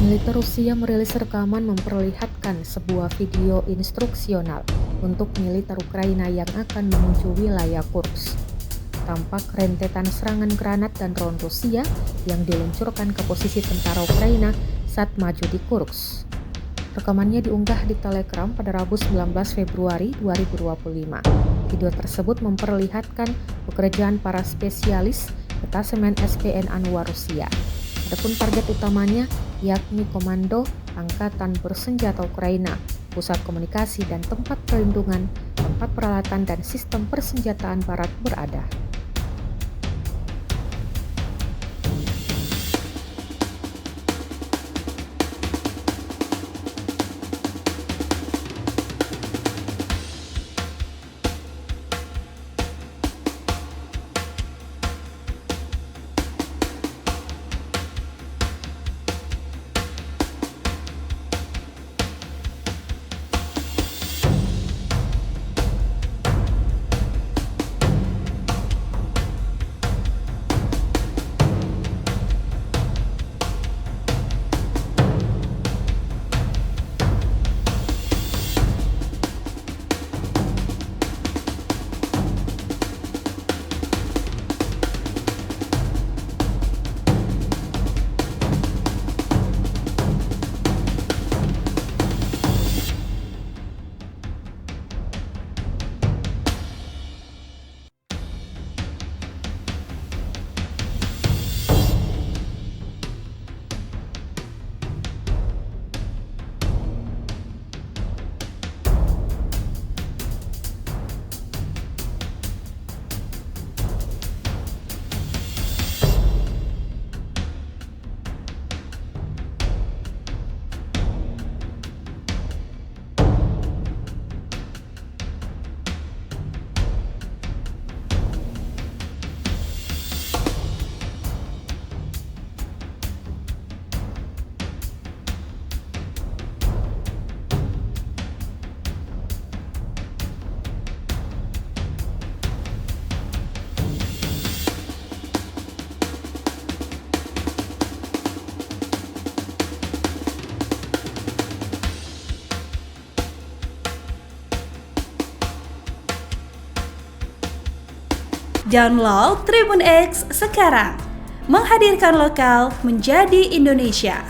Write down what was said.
Militer Rusia merilis rekaman memperlihatkan sebuah video instruksional untuk militer Ukraina yang akan menuju wilayah Kursk. Tampak rentetan serangan granat dan drone Rusia yang diluncurkan ke posisi tentara Ukraina saat maju di Kursk. Rekamannya diunggah di Telegram pada Rabu 19 Februari 2025. Video tersebut memperlihatkan pekerjaan para spesialis detasemen SPN Anwar Rusia. Adapun target utamanya yakni Komando Angkatan Bersenjata Ukraina, pusat komunikasi dan tempat perlindungan, tempat peralatan dan sistem persenjataan barat berada. Download Tribun X sekarang, menghadirkan lokal menjadi Indonesia.